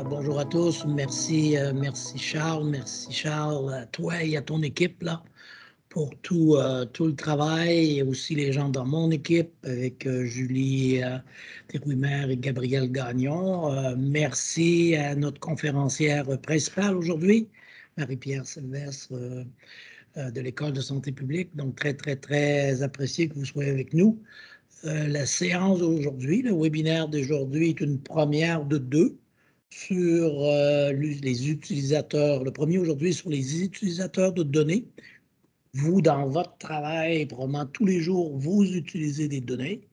Bonjour à tous. Merci Charles. Merci Charles, à toi et à ton équipe là, pour tout le travail, et aussi les gens dans mon équipe avec Julie Desrouimer et Gabriel Gagnon. Merci à notre conférencière principale aujourd'hui, Marie-Pierre Sylvestre de l'École de santé publique. Donc, très apprécié que vous soyez avec nous. La séance d'aujourd'hui, le webinaire d'aujourd'hui est une première de deux sur les utilisateurs. Le premier aujourd'hui sur les utilisateurs de données. Vous, dans votre travail, probablement tous les jours, vous utilisez des données.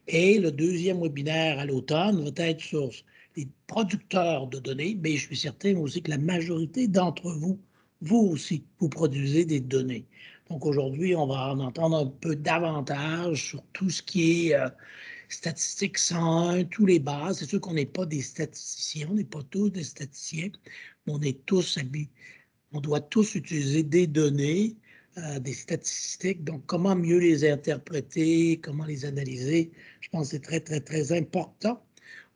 Et le deuxième webinaire à l'automne va être sur les producteurs de données. Mais je suis certain aussi que la majorité d'entre vous, vous aussi, vous produisez des données. Donc aujourd'hui, on va en entendre un peu davantage sur tout ce qui est statistiques 101, tous les bases. C'est sûr qu'on n'est pas des statisticiens, on n'est pas tous des statisticiens, mais on est tous habitués. On doit tous utiliser des données, des statistiques. Donc, comment mieux les interpréter, comment les analyser, je pense que c'est très important.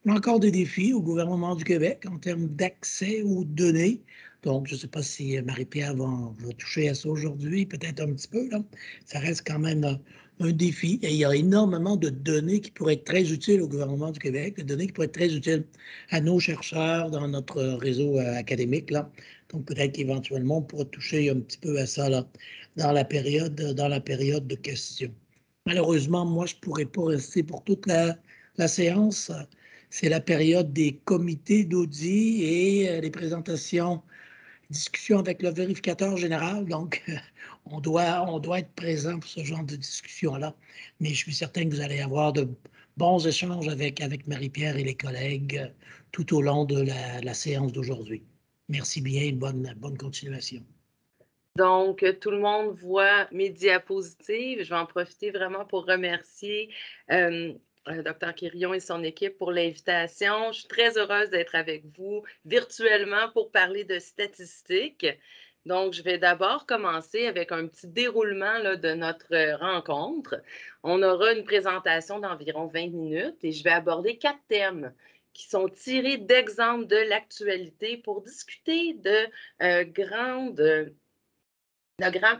On a encore des défis au gouvernement du Québec en termes d'accès aux données. Donc, je ne sais pas si Marie-Pierre va toucher à ça aujourd'hui, peut-être un petit peu, là. Ça reste quand même un défi. Et il y a énormément de données qui pourraient être très utiles au gouvernement du Québec, des données qui pourraient être très utiles à nos chercheurs dans notre réseau académique, là. Donc, peut-être qu'éventuellement, on pourra toucher un petit peu à ça là, dans la période de questions. Malheureusement, moi, je ne pourrais pas rester pour toute la séance. C'est la période des comités d'audit et les présentations, discussions avec le vérificateur général. Donc, on doit être présent pour ce genre de discussion-là. Mais je suis certain que vous allez avoir de bons échanges avec Marie-Pierre et les collègues tout au long de la séance d'aujourd'hui. Merci bien et bonne continuation. Donc, tout le monde voit mes diapositives. Je vais en profiter vraiment pour remercier Dr. Quirion et son équipe pour l'invitation. Je suis très heureuse d'être avec vous virtuellement pour parler de statistiques. Donc, je vais d'abord commencer avec un petit déroulement là, de notre rencontre. On aura une présentation d'environ 20 minutes et je vais aborder 4 thèmes qui sont tirés d'exemples de l'actualité pour discuter de grand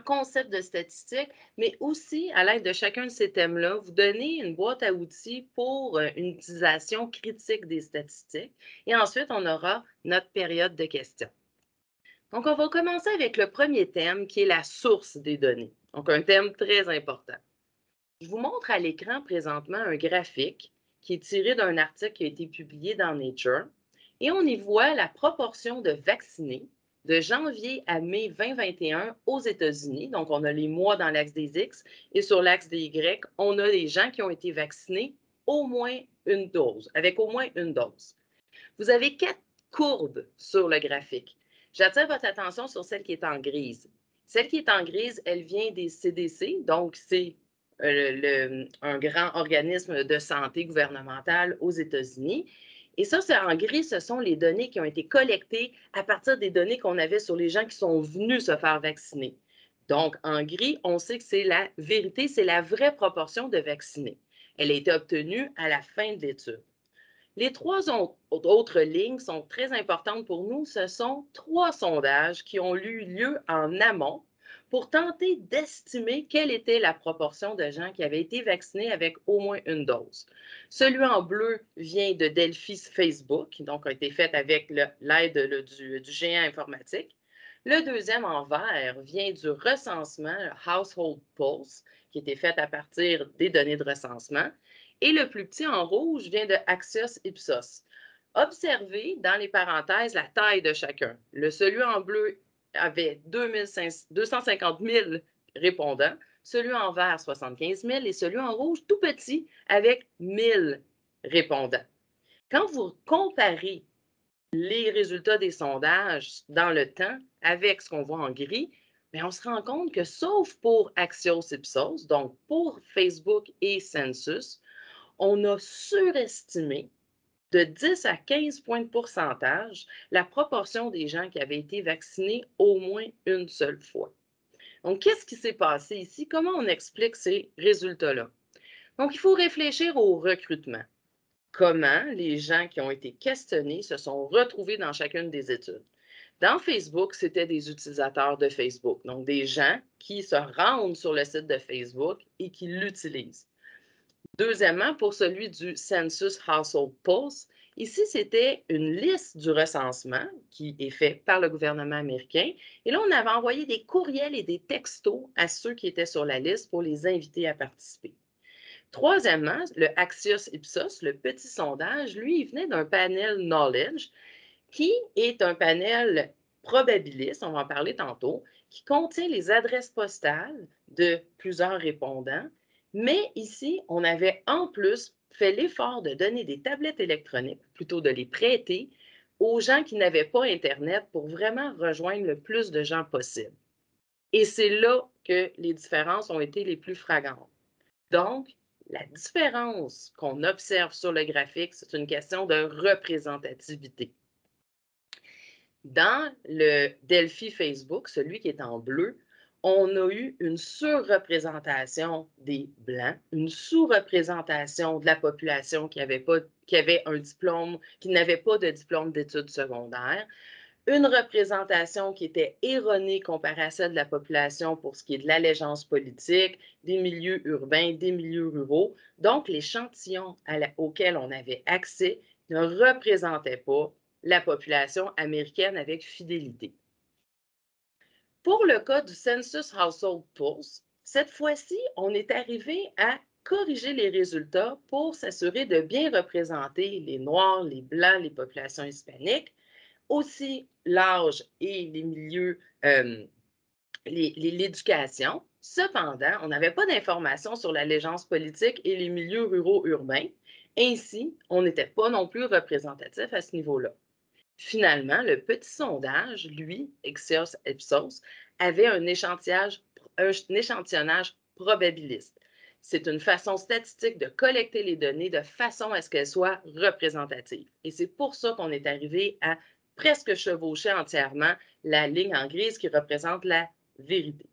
concept de statistique, mais aussi, à l'aide de chacun de ces thèmes-là, vous donner une boîte à outils pour une utilisation critique des statistiques. Et ensuite, on aura notre période de questions. Donc, on va commencer avec le premier thème, qui est la source des données. Donc, un thème très important. Je vous montre à l'écran présentement un graphique qui est tiré d'un article qui a été publié dans Nature. Et on y voit la proportion de vaccinés de janvier à mai 2021 aux États-Unis. Donc, on a les mois dans l'axe des X et sur l'axe des Y, on a les gens qui ont été vaccinés au moins une dose, avec au moins une dose. Vous avez 4 courbes sur le graphique. J'attire votre attention sur celle qui est en grise. Celle qui est en grise, elle vient des CDC, donc c'est un grand organisme de santé gouvernemental aux États-Unis. Et ça, c'est en gris, ce sont les données qui ont été collectées à partir des données qu'on avait sur les gens qui sont venus se faire vacciner. Donc, en gris, on sait que c'est la vérité, c'est la vraie proportion de vaccinés. Elle a été obtenue à la fin de l'étude. Les 3 autres lignes sont très importantes pour nous. Ce sont 3 sondages qui ont eu lieu en amont pour tenter d'estimer quelle était la proportion de gens qui avaient été vaccinés avec au moins une dose. Celui en bleu vient de Delphi Facebook, donc a été fait avec l'aide du géant informatique. Le deuxième en vert vient du recensement, le Household Pulse, qui a été fait à partir des données de recensement. Et le plus petit en rouge vient de Axios Ipsos. Observez dans les parenthèses la taille de chacun. Celui en bleu avait 250 000 répondants, celui en vert 75 000 et celui en rouge tout petit avec 1000 répondants. Quand vous comparez les résultats des sondages dans le temps avec ce qu'on voit en gris, bien, on se rend compte que sauf pour Axios Ipsos, donc pour Facebook et Census, on a surestimé de 10 à 15 points de pourcentage la proportion des gens qui avaient été vaccinés au moins une seule fois. Donc, qu'est-ce qui s'est passé ici? Comment on explique ces résultats-là? Donc, il faut réfléchir au recrutement. comment les gens qui ont été questionnés se sont retrouvés dans chacune des études. Dans Facebook, c'était des utilisateurs de Facebook, donc des gens qui se rendent sur le site de Facebook et qui l'utilisent. Deuxièmement, pour celui du Census Household Pulse, ici, c'était une liste du recensement qui est fait par le gouvernement américain. Et là, on avait envoyé des courriels et des textos à ceux qui étaient sur la liste pour les inviter à participer. Troisièmement, le Axios Ipsos, le petit sondage, lui, il venait d'un panel Knowledge qui est un panel probabiliste, on va en parler tantôt, qui contient les adresses postales de plusieurs répondants. Mais ici, on avait en plus fait l'effort de donner des tablettes électroniques, plutôt de les prêter aux gens qui n'avaient pas Internet pour vraiment rejoindre le plus de gens possible. Et c'est là que les différences ont été les plus flagrantes. Donc, la différence qu'on observe sur le graphique, c'est une question de représentativité. Dans le Delphi Facebook, celui qui est en bleu, on a eu une surreprésentation des Blancs, une sous-représentation de la population qui avait un diplôme, qui n'avait pas de diplôme d'études secondaires, une représentation qui était erronée comparée à celle de la population pour ce qui est de l'allégeance politique, des milieux urbains, des milieux ruraux. Donc, l'échantillon auquel on avait accès ne représentait pas la population américaine avec fidélité. Pour le cas du Census Household Pulse, cette fois-ci, on est arrivé à corriger les résultats pour s'assurer de bien représenter les Noirs, les Blancs, les populations hispaniques, aussi l'âge et les milieux, l'éducation. Cependant, on n'avait pas d'informations sur l'allégeance politique et les milieux ruraux urbains. Ainsi, on n'était pas non plus représentatif à ce niveau-là. Finalement, le petit sondage, lui, Axios Ipsos, avait un échantillonnage probabiliste. C'est une façon statistique de collecter les données de façon à ce qu'elles soient représentatives. Et c'est pour ça qu'on est arrivé à presque chevaucher entièrement la ligne en grise qui représente la vérité.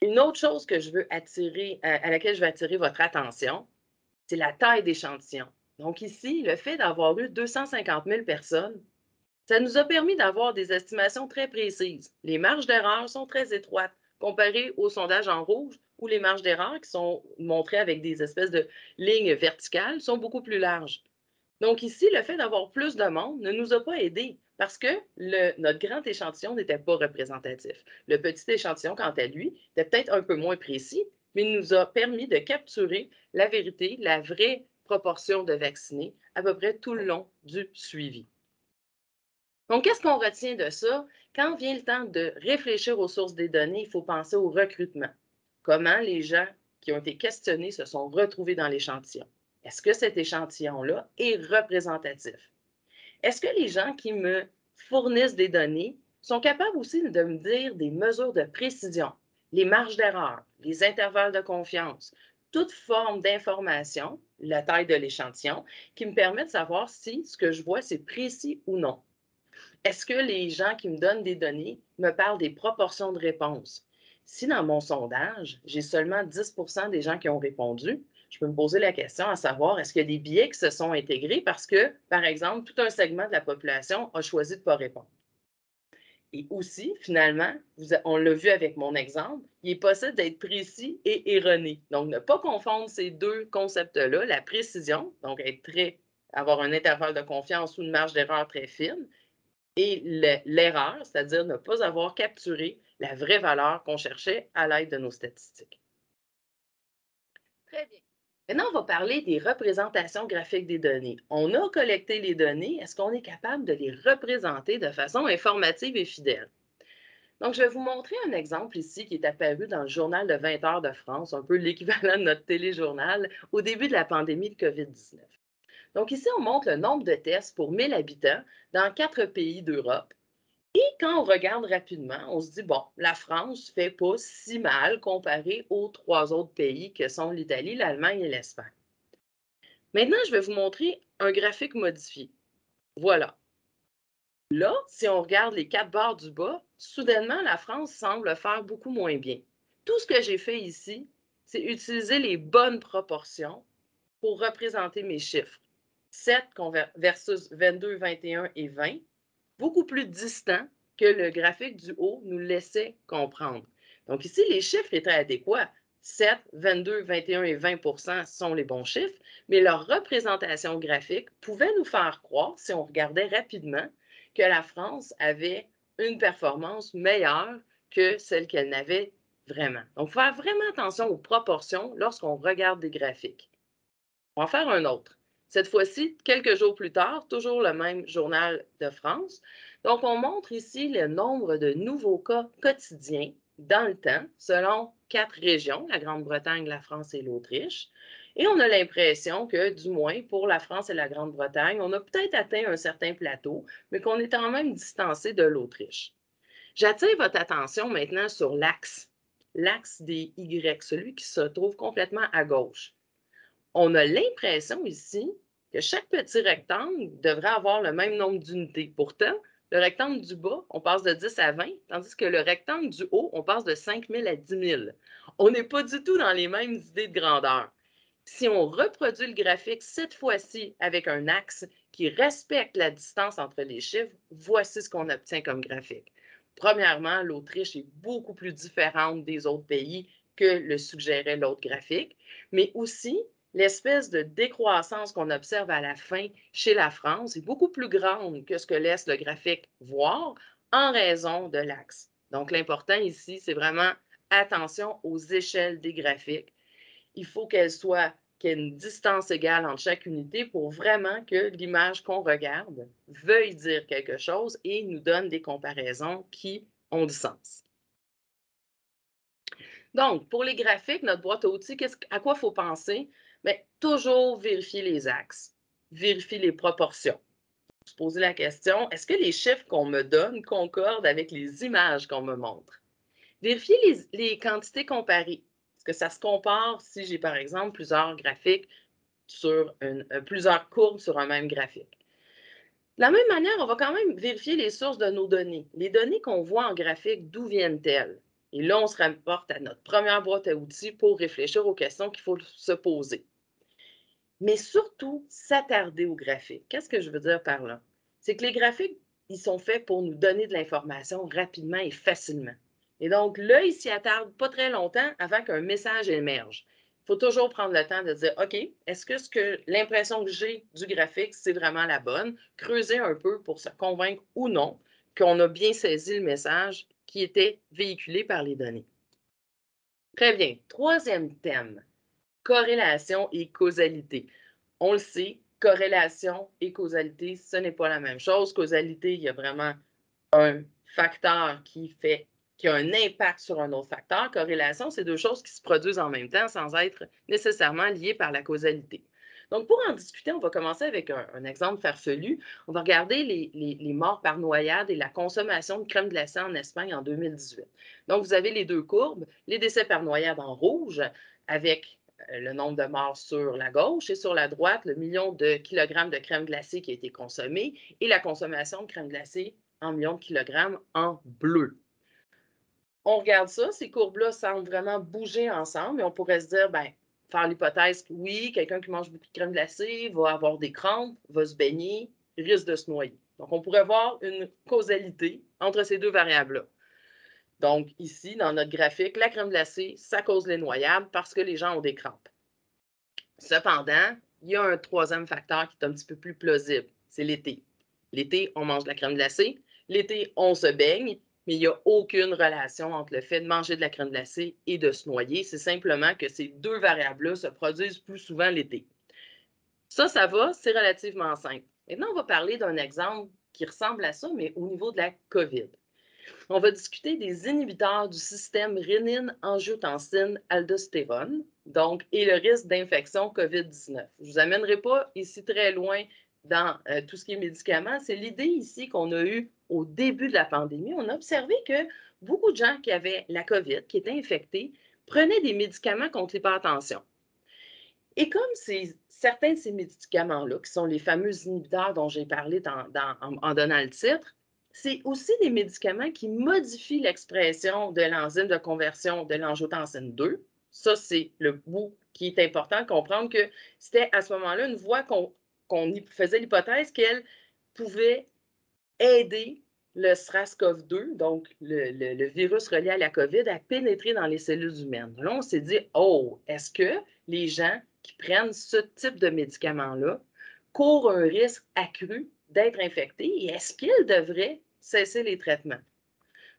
Une autre chose que je veux attirer, à laquelle je veux attirer votre attention, c'est la taille d'échantillon. Donc ici, le fait d'avoir eu 250 000 personnes, ça nous a permis d'avoir des estimations très précises. Les marges d'erreur sont très étroites comparées au sondage en rouge où les marges d'erreur qui sont montrées avec des espèces de lignes verticales sont beaucoup plus larges. Donc ici, le fait d'avoir plus de monde ne nous a pas aidés parce que notre grand échantillon n'était pas représentatif. Le petit échantillon, quant à lui, était peut-être un peu moins précis, mais il nous a permis de capturer la vérité, la vraie proportion de vaccinés à peu près tout le long du suivi. Donc, qu'est-ce qu'on retient de ça? Quand vient le temps de réfléchir aux sources des données, il faut penser au recrutement. Comment les gens qui ont été questionnés se sont retrouvés dans l'échantillon? Est-ce que cet échantillon-là est représentatif? Est-ce que les gens qui me fournissent des données sont capables aussi de me dire des mesures de précision, les marges d'erreur, les intervalles de confiance, toute forme d'information, la taille de l'échantillon, qui me permet de savoir si ce que je vois, c'est précis ou non? Est-ce que les gens qui me donnent des données me parlent des proportions de réponses? Si dans mon sondage, j'ai seulement 10 des gens qui ont répondu, je peux me poser la question à savoir, est-ce qu'il y a des biais qui se sont intégrés parce que, par exemple, tout un segment de la population a choisi de ne pas répondre? Et aussi, finalement, on l'a vu avec mon exemple, il est possible d'être précis et erroné. Donc, ne pas confondre ces deux concepts-là, la précision, donc avoir un intervalle de confiance ou une marge d'erreur très fine, et l'erreur, c'est-à-dire ne pas avoir capturé la vraie valeur qu'on cherchait à l'aide de nos statistiques. Très bien. Maintenant, on va parler des représentations graphiques des données. On a collecté les données. Est-ce qu'on est capable de les représenter de façon informative et fidèle? Donc, je vais vous montrer un exemple ici qui est apparu dans le journal de 20 heures de France, un peu l'équivalent de notre téléjournal, au début de la pandémie de COVID-19. Donc, ici, on montre le nombre de tests pour 1000 habitants dans 4 pays d'Europe. Et quand on regarde rapidement, on se dit, bon, la France ne fait pas si mal comparé aux 3 autres pays que sont l'Italie, l'Allemagne et l'Espagne. Maintenant, je vais vous montrer un graphique modifié. Voilà. Là, si on regarde les 4 barres du bas, soudainement, la France semble faire beaucoup moins bien. Tout ce que j'ai fait ici, c'est utiliser les bonnes proportions pour représenter mes chiffres. 7 versus 22, 21 et 20, beaucoup plus distant que le graphique du haut nous laissait comprendre. Donc ici, les chiffres étaient adéquats. 7, 22, 21 et 20 sont les bons chiffres, mais leur représentation graphique pouvait nous faire croire, si on regardait rapidement, que la France avait une performance meilleure que celle qu'elle n'avait vraiment. Donc, il faut faire vraiment attention aux proportions lorsqu'on regarde des graphiques. On va en faire un autre. Cette fois-ci, quelques jours plus tard, toujours le même journal de France. Donc, on montre ici le nombre de nouveaux cas quotidiens dans le temps, selon 4 régions, la Grande-Bretagne, la France et l'Autriche. Et on a l'impression que, du moins pour la France et la Grande-Bretagne, on a peut-être atteint un certain plateau, mais qu'on est quand même distancé de l'Autriche. J'attire votre attention maintenant sur l'axe des Y, celui qui se trouve complètement à gauche. On a l'impression ici que chaque petit rectangle devrait avoir le même nombre d'unités. Pourtant, le rectangle du bas, on passe de 10 à 20, tandis que le rectangle du haut, on passe de 5 000 à 10 000. On n'est pas du tout dans les mêmes idées de grandeur. Si on reproduit le graphique cette fois-ci avec un axe qui respecte la distance entre les chiffres, voici ce qu'on obtient comme graphique. Premièrement, l'Autriche est beaucoup plus différente des autres pays que le suggérait l'autre graphique, mais aussi l'espèce de décroissance qu'on observe à la fin chez la France est beaucoup plus grande que ce que laisse le graphique voir en raison de l'axe. Donc, l'important ici, c'est vraiment attention aux échelles des graphiques. Il faut qu'il y ait une distance égale entre chaque unité pour vraiment que l'image qu'on regarde veuille dire quelque chose et nous donne des comparaisons qui ont du sens. Donc, pour les graphiques, notre boîte à outils, à quoi il faut penser? Bien, toujours vérifier les axes, vérifier les proportions. Se poser la question, est-ce que les chiffres qu'on me donne concordent avec les images qu'on me montre? Vérifier les quantités comparées. Est-ce que ça se compare si j'ai, par exemple, plusieurs graphiques sur plusieurs courbes sur un même graphique? De la même manière, on va quand même vérifier les sources de nos données. Les données qu'on voit en graphique, d'où viennent-elles? Et là, on se rapporte à notre première boîte à outils pour réfléchir aux questions qu'il faut se poser. Mais surtout, s'attarder aux graphiques. Qu'est-ce que je veux dire par là? C'est que les graphiques, ils sont faits pour nous donner de l'information rapidement et facilement. Et donc, l'œil s'y attarde pas très longtemps avant qu'un message émerge. Il faut toujours prendre le temps de dire, OK, est-ce que l'impression que j'ai du graphique, c'est vraiment la bonne? Creuser un peu pour se convaincre ou non qu'on a bien saisi le message qui était véhiculé par les données. Très bien. Troisième thème, corrélation et causalité. On le sait, corrélation et causalité, ce n'est pas la même chose. Causalité, il y a vraiment un facteur qui a un impact sur un autre facteur. Corrélation, c'est deux choses qui se produisent en même temps sans être nécessairement liées par la causalité. Donc, pour en discuter, on va commencer avec un exemple farfelu. On va regarder les morts par noyade et la consommation de crème glacée en Espagne en 2018. Donc, vous avez les deux courbes, les décès par noyade en rouge avec le nombre de morts sur la gauche et sur la droite, le million de kilogrammes de crème glacée qui a été consommé et la consommation de crème glacée en millions de kilogrammes en bleu. On regarde ça, ces courbes-là semblent vraiment bouger ensemble et on pourrait se dire, ben, faire l'hypothèse que oui, quelqu'un qui mange beaucoup de crème glacée va avoir des crampes, va se baigner, risque de se noyer. Donc, on pourrait voir une causalité entre ces deux variables-là. Donc, ici, dans notre graphique, la crème glacée, ça cause les noyades parce que les gens ont des crampes. Cependant, il y a un troisième facteur qui est un petit peu plus plausible, c'est l'été. L'été, on mange de la crème glacée. L'été, on se baigne, mais il n'y a aucune relation entre le fait de manger de la crème glacée et de se noyer. C'est simplement que ces deux variables-là se produisent plus souvent l'été. Ça va, c'est relativement simple. Maintenant, on va parler d'un exemple qui ressemble à ça, mais au niveau de la COVID. On va discuter des inhibiteurs du système rénine-angiotensine-aldostérone, donc, et le risque d'infection COVID-19. Je ne vous amènerai pas ici très loin dans tout ce qui est médicaments. C'est l'idée ici qu'on a eue au début de la pandémie. On a observé que beaucoup de gens qui avaient la COVID, qui étaient infectés, prenaient des médicaments contre l'hypertension. Et comme certains de ces médicaments-là, qui sont les fameux inhibiteurs dont j'ai parlé en donnant le titre, c'est aussi des médicaments qui modifient l'expression de l'enzyme de conversion de l'angiotensine 2. Ça, c'est le bout qui est important de comprendre que c'était à ce moment-là une voie qu'on qu'on y faisait l'hypothèse qu'elle pouvait aider le SRAS-CoV-2, donc le virus relié à la COVID, à pénétrer dans les cellules humaines. Là, on s'est dit, oh, est-ce que les gens qui prennent ce type de médicament-là courent un risque accru d'être infectés et est-ce qu'ils devraient cesser les traitements?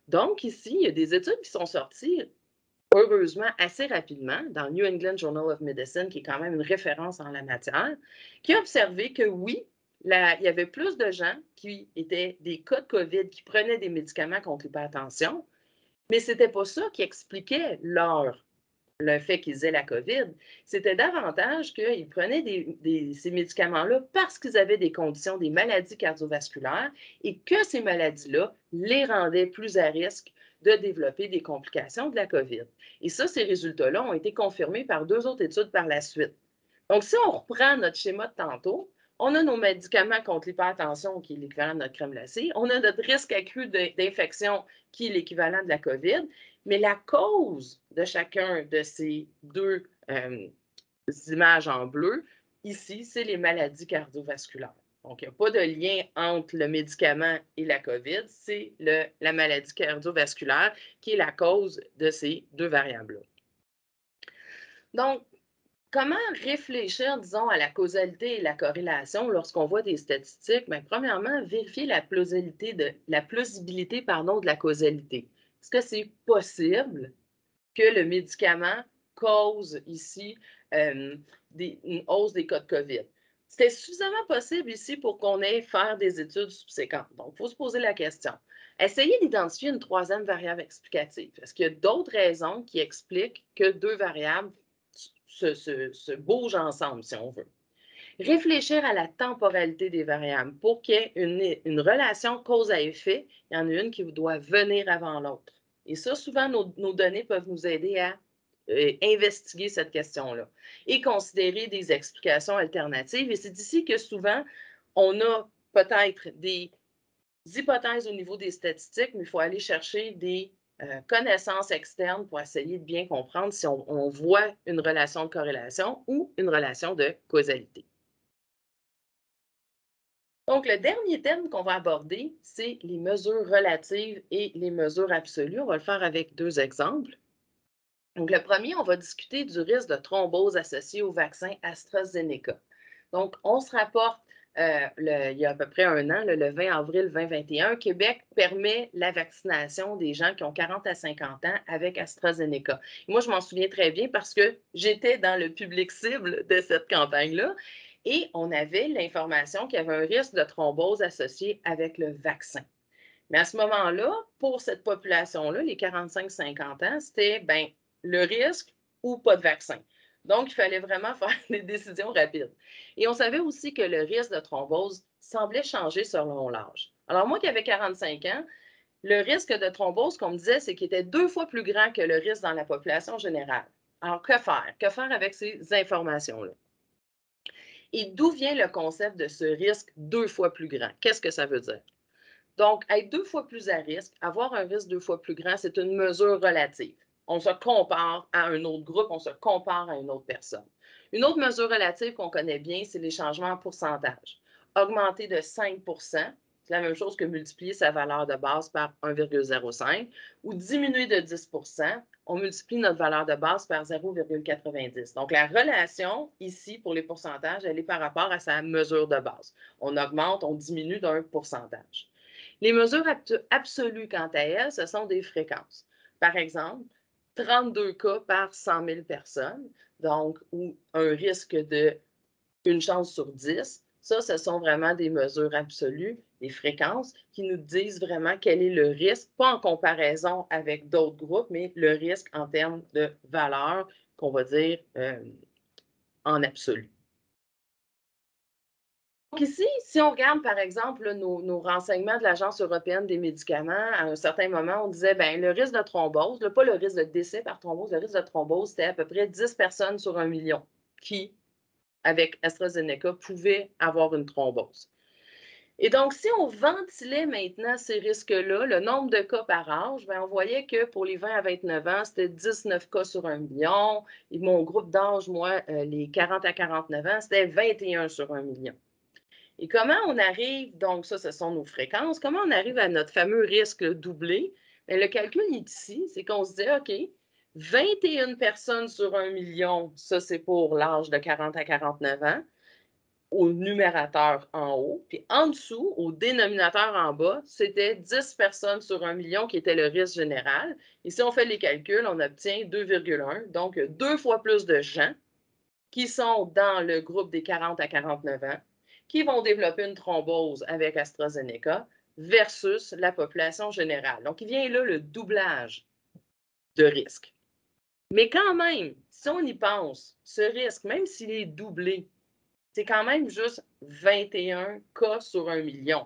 Donc, ici, il y a des études qui sont sorties, heureusement, assez rapidement, dans le New England Journal of Medicine, qui est quand même une référence en la matière, qui a observé que oui, il y avait plus de gens qui étaient des cas de COVID qui prenaient des médicaments contre l'hypertension, mais ce n'était pas ça qui expliquait le fait qu'ils aient la COVID. C'était davantage qu'ils prenaient ces médicaments-là parce qu'ils avaient des conditions, des maladies cardiovasculaires et que ces maladies-là les rendaient plus à risque de développer des complications de la COVID. Et ça, ces résultats-là ont été confirmés par 2 autres études par la suite. Donc, si on reprend notre schéma de tantôt, on a nos médicaments contre l'hypertension, qui est l'équivalent de notre crème glacée. On a notre risque accru d'infection, qui est l'équivalent de la COVID. Mais la cause de chacun de ces deux images en bleu, ici, c'est les maladies cardiovasculaires. Donc, il n'y a pas de lien entre le médicament et la COVID, c'est la maladie cardiovasculaire qui est la cause de ces deux variables-là. Donc, comment réfléchir, disons, à la causalité et la corrélation lorsqu'on voit des statistiques? Bien, premièrement, vérifier la plausibilité de la causalité. Est-ce que c'est possible que le médicament cause ici une hausse des cas de COVID? C'était suffisamment possible ici pour qu'on ait faire des études subséquentes. Donc, il faut se poser la question. Essayez d'identifier une troisième variable explicative. Est-ce qu'il y a d'autres raisons qui expliquent que deux variables se bougent ensemble, si on veut? Réfléchir à la temporalité des variables pour qu'il y ait une relation cause à effet. Il y en a une qui doit venir avant l'autre. Et ça, souvent, nos données peuvent nous aider à investiguer cette question-là et considérer des explications alternatives. Et c'est d'ici que souvent, on a peut-être des hypothèses au niveau des statistiques, mais il faut aller chercher des connaissances externes pour essayer de bien comprendre si on voit une relation de corrélation ou une relation de causalité. Donc, le dernier thème qu'on va aborder, c'est les mesures relatives et les mesures absolues. On va le faire avec 2 exemples. Donc, le premier, on va discuter du risque de thrombose associé au vaccin AstraZeneca. Donc, on se rapporte, il y a à peu près un an, le 20 avril 2021, Québec permet la vaccination des gens qui ont 40 à 50 ans avec AstraZeneca. Et moi, je m'en souviens très bien parce que j'étais dans le public cible de cette campagne-là. Et on avait l'information qu'il y avait un risque de thrombose associé avec le vaccin. Mais à ce moment-là, pour cette population-là, les 45-50 ans, c'était le risque ou pas de vaccin. Donc, il fallait vraiment faire des décisions rapides. Et on savait aussi que le risque de thrombose semblait changer selon l'âge. Alors, moi qui avais 45 ans, le risque de thrombose, qu'on me disait, c'est qu'il était 2 fois plus grand que le risque dans la population générale. Alors, que faire? Que faire avec ces informations-là? Et d'où vient le concept de ce risque 2 fois plus grand? Qu'est-ce que ça veut dire? Donc, être 2 fois plus à risque, avoir un risque 2 fois plus grand, c'est une mesure relative. On se compare à un autre groupe, on se compare à une autre personne. Une autre mesure relative qu'on connaît bien, c'est les changements en pourcentage. Augmenter de 5 c'est la même chose que multiplier sa valeur de base par 1,05, ou diminuer de 10 on multiplie notre valeur de base par 0,90. Donc, la relation ici pour les pourcentages, elle est par rapport à sa mesure de base. On augmente, on diminue d'un pourcentage. Les mesures absolues, quant à elles, ce sont des fréquences. Par exemple, 32 cas par 100 000 personnes, donc, ou un risque de une chance sur 10. Ça, ce sont vraiment des mesures absolues, des fréquences qui nous disent vraiment quel est le risque, pas en comparaison avec d'autres groupes, mais le risque en termes de valeur qu'on va dire en absolu. Donc ici, si on regarde, par exemple, là, nos renseignements de l'Agence européenne des médicaments, à un certain moment, on disait, le risque de thrombose, pas le risque de décès par thrombose, le risque de thrombose, c'était à peu près 10 personnes sur 1 million qui, avec AstraZeneca, pouvaient avoir une thrombose. Et donc, si on ventilait maintenant ces risques-là, le nombre de cas par âge, on voyait que pour les 20 à 29 ans, c'était 19 cas sur 1 million. Et mon groupe d'âge, moi, les 40 à 49 ans, c'était 21 sur 1 million. Et comment on arrive, donc ça, ce sont nos fréquences, comment on arrive à notre fameux risque doublé? Bien, le calcul est ici, c'est qu'on se dit, OK, 21 personnes sur 1 million, ça c'est pour l'âge de 40 à 49 ans, au numérateur en haut, puis en dessous, au dénominateur en bas, c'était 10 personnes sur 1 million qui était le risque général. Et si on fait les calculs, on obtient 2,1, donc 2 fois plus de gens qui sont dans le groupe des 40 à 49 ans, qui vont développer une thrombose avec AstraZeneca versus la population générale. Donc, il vient là le doublage de risque. Mais quand même, si on y pense, ce risque, même s'il est doublé, c'est quand même juste 21 cas sur 1 million.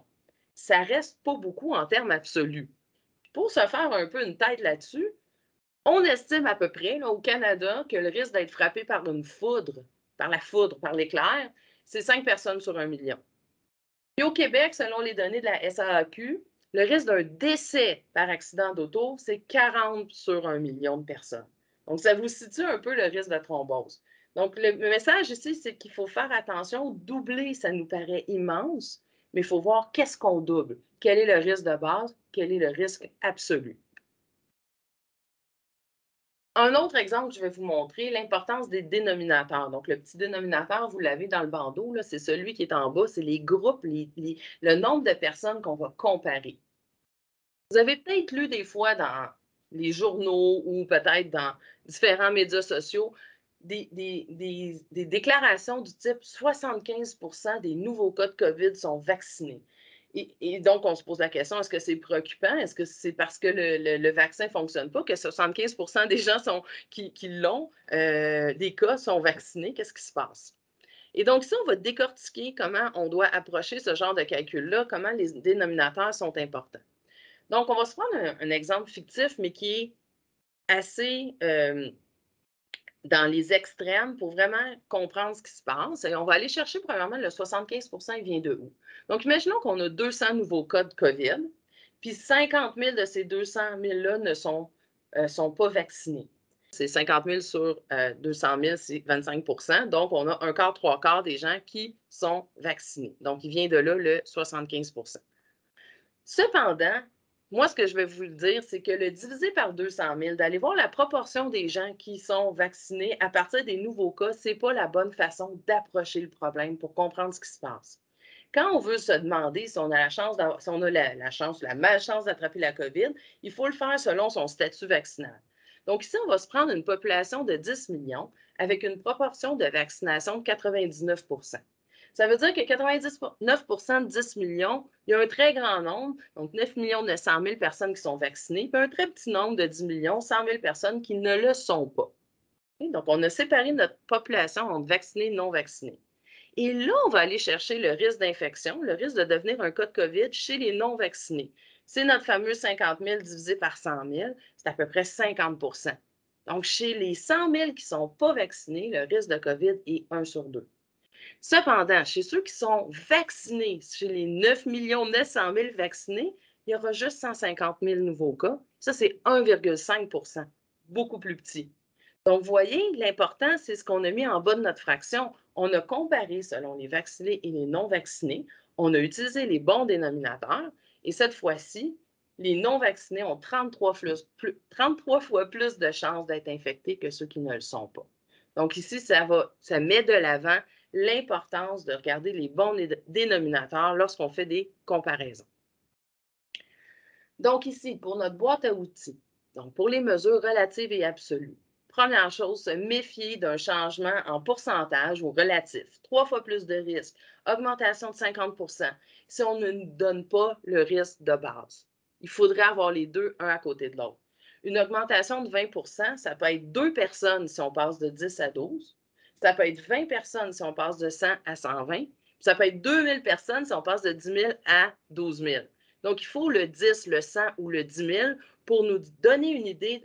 Ça reste pas beaucoup en termes absolus. Pour se faire un peu une tête là-dessus, on estime à peu près là, au Canada que le risque d'être frappé par une foudre, par l'éclair, c'est 5 personnes sur 1 million. Puis au Québec, selon les données de la SAAQ, le risque d'un décès par accident d'auto, c'est 40 sur 1 million de personnes. Donc, ça vous situe un peu le risque de thrombose. Donc, le message ici, c'est qu'il faut faire attention. Doubler, ça nous paraît immense, mais il faut voir qu'est-ce qu'on double. Quel est le risque de base? Quel est le risque absolu? Un autre exemple que je vais vous montrer, l'importance des dénominateurs. Donc, le petit dénominateur, vous l'avez dans le bandeau, c'est celui qui est en bas, c'est les groupes, le nombre de personnes qu'on va comparer. Vous avez peut-être lu des fois dans les journaux ou peut-être dans différents médias sociaux des déclarations du type 75 des nouveaux cas de COVID sont vaccinés. Et donc, on se pose la question, est-ce que c'est préoccupant? Est-ce que c'est parce que le vaccin ne fonctionne pas que 75 des gens qui l'ont, des cas, sont vaccinés? Qu'est-ce qui se passe? Et donc, ici, on va décortiquer comment on doit approcher ce genre de calcul-là, comment les dénominateurs sont importants. Donc, on va se prendre un exemple fictif, mais qui est assez dans les extrêmes pour vraiment comprendre ce qui se passe. Et on va aller chercher, premièrement, le 75 il vient de où? Donc, imaginons qu'on a 200 nouveaux cas de COVID, puis 50 000 de ces 200 000-là ne sont pas vaccinés. C'est 50 000 sur 200 000, c'est 25 donc on a un quart, trois quarts des gens qui sont vaccinés. Donc, il vient de là le 75 Cependant, moi, ce que je vais vous le dire, c'est que le diviser par 200 000, d'aller voir la proportion des gens qui sont vaccinés à partir des nouveaux cas, ce n'est pas la bonne façon d'approcher le problème pour comprendre ce qui se passe. Quand on veut se demander si on a la chance, si on a la chance ou la malchance d'attraper la COVID, il faut le faire selon son statut vaccinal. Donc ici, on va se prendre une population de 10 millions avec une proportion de vaccination de 99 Ça veut dire que 99 de 10 millions, il y a un très grand nombre, donc 9 900 000 personnes qui sont vaccinées, puis un très petit nombre de 10 millions, 100 000 personnes qui ne le sont pas. Donc, on a séparé notre population entre vaccinés et non vaccinés. Et là, on va aller chercher le risque d'infection, le risque de devenir un cas de COVID chez les non vaccinés. C'est notre fameux 50 000 divisé par 100 000, c'est à peu près 50 Donc, chez les 100 000 qui ne sont pas vaccinés, le risque de COVID est 1 sur 2. Cependant, chez ceux qui sont vaccinés, chez les 9 900 000 vaccinés, il y aura juste 150 000 nouveaux cas. Ça, c'est 1,5 beaucoup plus petit. Donc, vous voyez, l'important, c'est ce qu'on a mis en bas de notre fraction. On a comparé selon les vaccinés et les non vaccinés. On a utilisé les bons dénominateurs. Et cette fois-ci, les non vaccinés ont 33 fois plus de chances d'être infectés que ceux qui ne le sont pas. Donc, ici, ça met de l'avant l'importance de regarder les bons dénominateurs lorsqu'on fait des comparaisons. Donc, ici, pour notre boîte à outils, donc pour les mesures relatives et absolues, première chose, se méfier d'un changement en pourcentage ou relatif. 3 fois plus de risque, augmentation de 50 si on ne nous donne pas le risque de base. Il faudrait avoir les deux, un à côté de l'autre. Une augmentation de 20 ça peut être 2 personnes si on passe de 10 à 12. Ça peut être 20 personnes si on passe de 100 à 120. Ça peut être 2000 personnes si on passe de 10 000 à 12 000. Donc, il faut le 10, le 100 ou le 10 000 pour nous donner une idée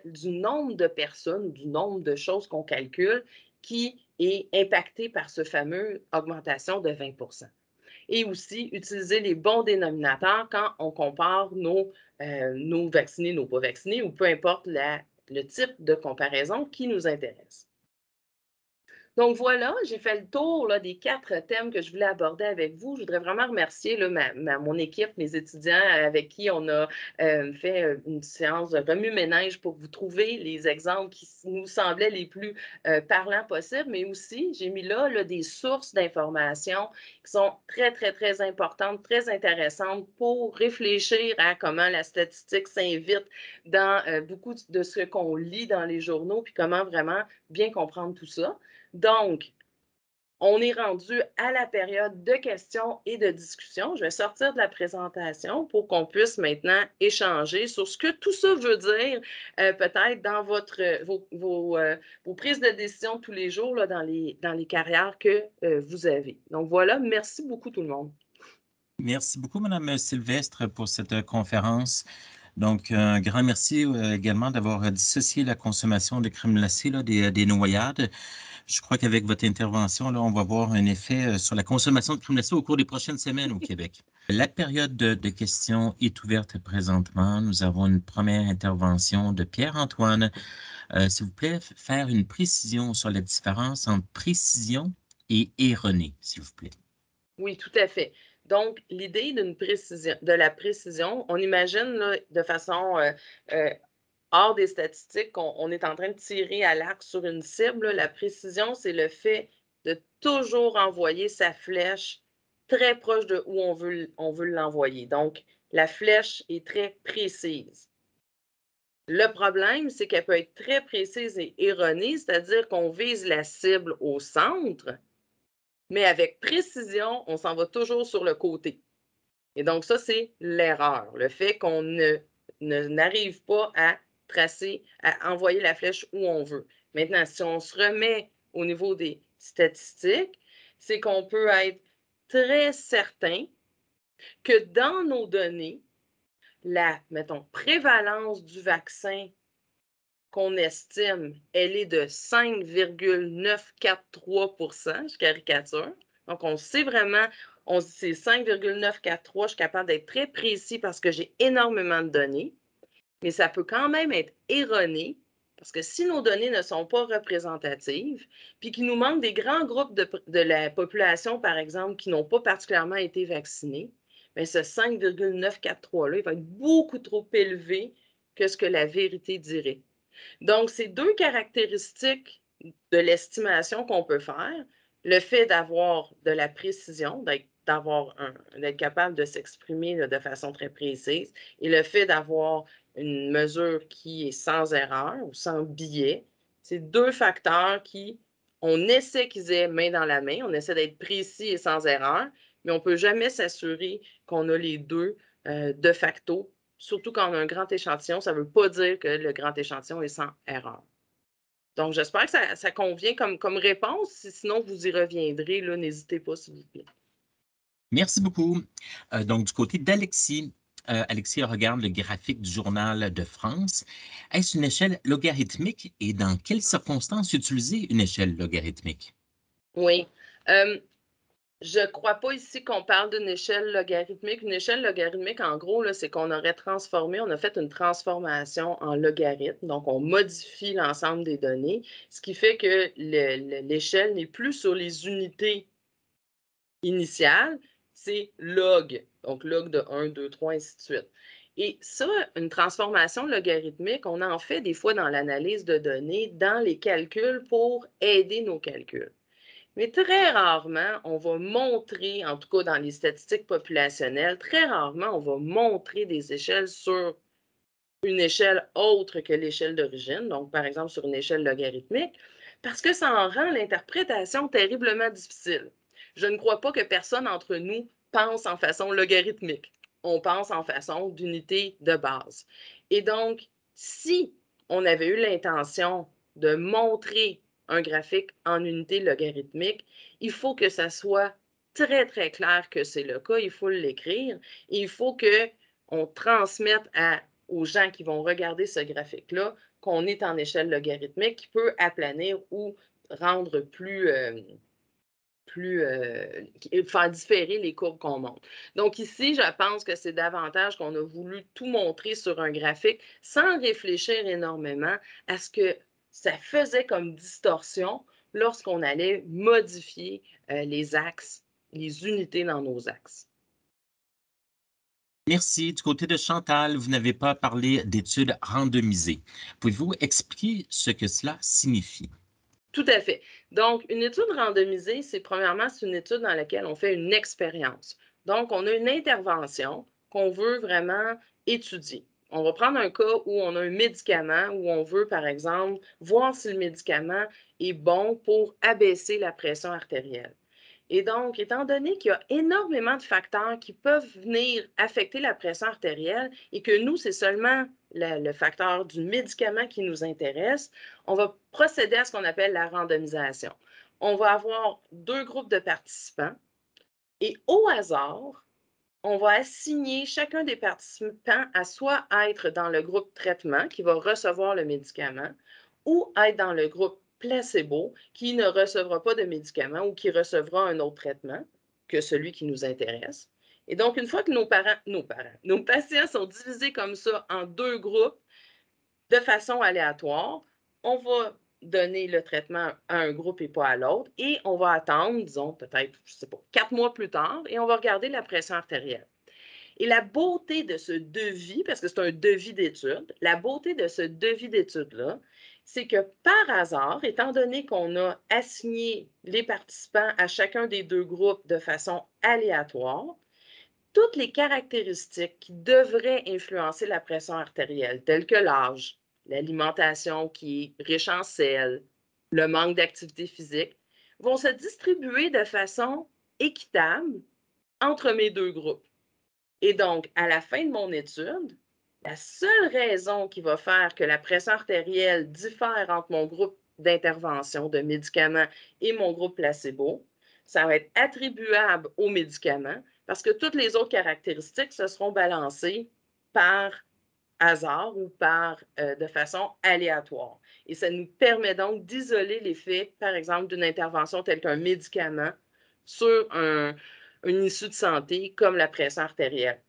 du nombre de personnes ou du nombre de choses qu'on calcule qui est impacté par ce fameux augmentation de 20 Et aussi, utiliser les bons dénominateurs quand on compare nos vaccinés, nos pas vaccinés, ou peu importe le type de comparaison qui nous intéresse. Donc voilà, j'ai fait le tour là, des 4 thèmes que je voulais aborder avec vous. Je voudrais vraiment remercier là, mon équipe, mes étudiants avec qui on a fait une séance de remue-ménage pour vous trouver les exemples qui nous semblaient les plus parlants possibles, mais aussi j'ai mis là des sources d'informations qui sont très, très, très importantes, très intéressantes pour réfléchir à comment la statistique s'invite dans beaucoup de ce qu'on lit dans les journaux, puis comment vraiment bien comprendre tout ça. Donc, on est rendu à la période de questions et de discussions. Je vais sortir de la présentation pour qu'on puisse maintenant échanger sur ce que tout ça veut dire, peut-être dans vos prises de décision tous les jours là, dans les carrières que vous avez. Donc voilà, merci beaucoup tout le monde. Merci beaucoup, Madame Sylvestre, pour cette conférence. Donc, un grand merci également d'avoir dissocié la consommation de crème glacée des noyades. Je crois qu'avec votre intervention, là, on va voir un effet sur la consommation de crème glacée au cours des prochaines semaines au Québec. La période de questions est ouverte présentement. Nous avons une première intervention de Pierre-Antoine. S'il vous plaît, faire une précision sur la différence entre précision et erronée, s'il vous plaît. Oui, tout à fait. Donc, l'idée de la précision, on imagine là, de façon hors des statistiques qu'on est en train de tirer à l'arc sur une cible. La précision, c'est le fait de toujours envoyer sa flèche très proche de où on veut l'envoyer. Donc, la flèche est très précise. Le problème, c'est qu'elle peut être très précise et erronée, c'est-à-dire qu'on vise la cible au centre, mais avec précision, on s'en va toujours sur le côté. Et donc, ça, c'est l'erreur, le fait qu'on n'arrive pas à tracer, à envoyer la flèche où on veut. Maintenant, si on se remet au niveau des statistiques, c'est qu'on peut être très certain que dans nos données, la, mettons, prévalence du vaccin qu'on estime, elle est de 5,943 %, je caricature. Donc, on sait vraiment, c'est 5,943, je suis capable d'être très précis parce que j'ai énormément de données, mais ça peut quand même être erroné parce que si nos données ne sont pas représentatives, puis qu'il nous manque des grands groupes de la population, par exemple, qui n'ont pas particulièrement été vaccinés, bien, ce 5,943-là, il va être beaucoup trop élevé que ce que la vérité dirait. Donc, c'est 2 caractéristiques de l'estimation qu'on peut faire. Le fait d'avoir de la précision, d'être capable de s'exprimer de façon très précise, et le fait d'avoir une mesure qui est sans erreur ou sans biais. C'est 2 facteurs on essaie qu'ils aient main dans la main, on essaie d'être précis et sans erreur, mais on ne peut jamais s'assurer qu'on a les 2 de facto. Surtout quand on a un grand échantillon, ça ne veut pas dire que le grand échantillon est sans erreur. Donc, j'espère que ça convient comme réponse. Sinon, vous y reviendrez. N'hésitez pas, s'il vous plaît. Merci beaucoup. Donc, du côté d'Alexis, Alexis regarde le graphique du Journal de France. Est-ce une échelle logarithmique et dans quelles circonstances utiliser une échelle logarithmique? Oui. Je ne crois pas ici qu'on parle d'une échelle logarithmique. Une échelle logarithmique, en gros, c'est qu'on on a fait une transformation en logarithme. Donc, on modifie l'ensemble des données, ce qui fait que l'échelle n'est plus sur les unités initiales, c'est log. Donc, log de 1, 2, 3, ainsi de suite. Et ça, une transformation logarithmique, on en fait des fois dans l'analyse de données, dans les calculs pour aider nos calculs. Mais très rarement, on va montrer, en tout cas dans les statistiques populationnelles, très rarement, on va montrer des échelles sur une échelle autre que l'échelle d'origine, donc par exemple sur une échelle logarithmique, parce que ça en rend l'interprétation terriblement difficile. Je ne crois pas que personne d'entre nous pense en façon logarithmique. On pense en façon d'unité de base. Et donc, si on avait eu l'intention de montrer un graphique en unité logarithmique, il faut que ça soit très, très clair que c'est le cas. Il faut l'écrire. Et il faut qu'on transmette aux gens qui vont regarder ce graphique-là qu'on est en échelle logarithmique qui peut aplanir ou rendre faire différer les courbes qu'on montre. Donc ici, je pense que c'est davantage qu'on a voulu tout montrer sur un graphique sans réfléchir énormément à ce que ça faisait comme distorsion lorsqu'on allait modifier les axes, les unités dans nos axes. Merci. Du côté de Chantal, vous n'avez pas parlé d'études randomisées. Pouvez-vous expliquer ce que cela signifie? Tout à fait. Donc, une étude randomisée, premièrement, c'est une étude dans laquelle on fait une expérience. Donc, on a une intervention qu'on veut vraiment étudier. On va prendre un cas où on a un médicament, où on veut, par exemple, voir si le médicament est bon pour abaisser la pression artérielle. Et donc, étant donné qu'il y a énormément de facteurs qui peuvent venir affecter la pression artérielle et que nous, c'est seulement le facteur du médicament qui nous intéresse, on va procéder à ce qu'on appelle la randomisation. On va avoir 2 groupes de participants et au hasard, on va assigner chacun des participants à soit être dans le groupe traitement qui va recevoir le médicament ou être dans le groupe placebo qui ne recevra pas de médicament ou qui recevra un autre traitement que celui qui nous intéresse. Et donc, une fois que nos patients sont divisés comme ça en 2 groupes de façon aléatoire, on va donner le traitement à un groupe et pas à l'autre et on va attendre, disons, peut-être, je ne sais pas, 4 mois plus tard et on va regarder la pression artérielle. Et la beauté de ce devis, parce que c'est un devis d'étude, la beauté de ce devis d'étude-là, c'est que par hasard, étant donné qu'on a assigné les participants à chacun des 2 groupes de façon aléatoire, toutes les caractéristiques qui devraient influencer la pression artérielle, telles que l'âge, l'alimentation qui est riche en sel, le manque d'activité physique, vont se distribuer de façon équitable entre mes 2 groupes. Et donc, à la fin de mon étude, la seule raison qui va faire que la pression artérielle diffère entre mon groupe d'intervention de médicaments et mon groupe placebo, ça va être attribuable aux médicaments parce que toutes les autres caractéristiques se seront balancées par hasard ou de façon aléatoire. Et ça nous permet donc d'isoler l'effet, par exemple, d'une intervention telle qu'un médicament sur une issue de santé comme la pression artérielle.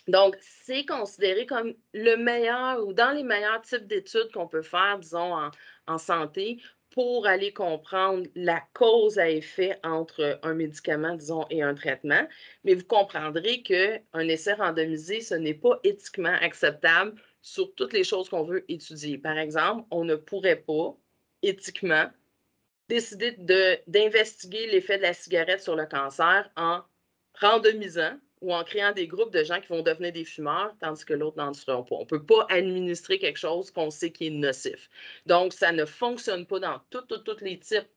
Donc, c'est considéré comme le meilleur ou dans les meilleurs types d'études qu'on peut faire, disons, en santé pour aller comprendre la cause à effet entre un médicament, disons, et un traitement. Mais vous comprendrez qu'un essai randomisé, ce n'est pas éthiquement acceptable sur toutes les choses qu'on veut étudier. Par exemple, on ne pourrait pas éthiquement décider d'investiguer l'effet de la cigarette sur le cancer en randomisant ou en créant des groupes de gens qui vont devenir des fumeurs, tandis que l'autre n'en seront pas. On ne peut pas administrer quelque chose qu'on sait qui est nocif. Donc, ça ne fonctionne pas dans tous les types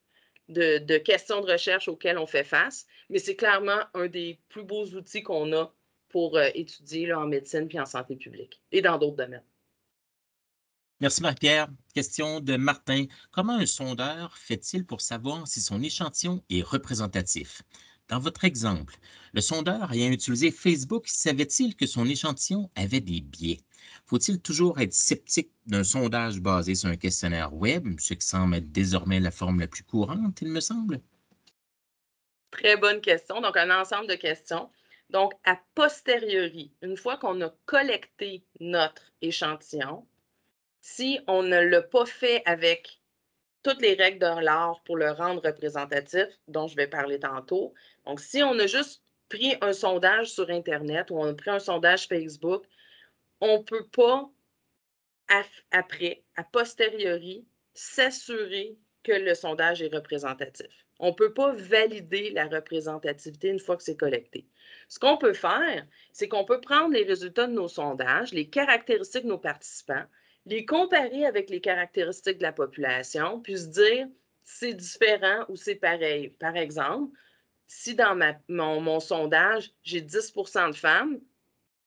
de questions de recherche auxquelles on fait face, mais c'est clairement un des plus beaux outils qu'on a pour étudier là, en médecine puis en santé publique et dans d'autres domaines. Merci Marie-Pierre. Question de Martin. Comment un sondeur fait-il pour savoir si son échantillon est représentatif? Dans votre exemple, le sondeur ayant utilisé Facebook, savait-il que son échantillon avait des biais? Faut-il toujours être sceptique d'un sondage basé sur un questionnaire web, ce qui semble être désormais la forme la plus courante, il me semble? Très bonne question. Donc, un ensemble de questions. Donc, a posteriori, une fois qu'on a collecté notre échantillon, si on ne l'a pas fait avec toutes les règles de l'art pour le rendre représentatif, dont je vais parler tantôt. Donc, si on a juste pris un sondage sur Internet ou on a pris un sondage Facebook, on ne peut pas, après, a posteriori, s'assurer que le sondage est représentatif. On ne peut pas valider la représentativité une fois que c'est collecté. Ce qu'on peut faire, c'est qu'on peut prendre les résultats de nos sondages, les caractéristiques de nos participants, les comparer avec les caractéristiques de la population, puis se dire c'est différent ou c'est pareil. Par exemple, si dans mon sondage, j'ai 10 de femmes,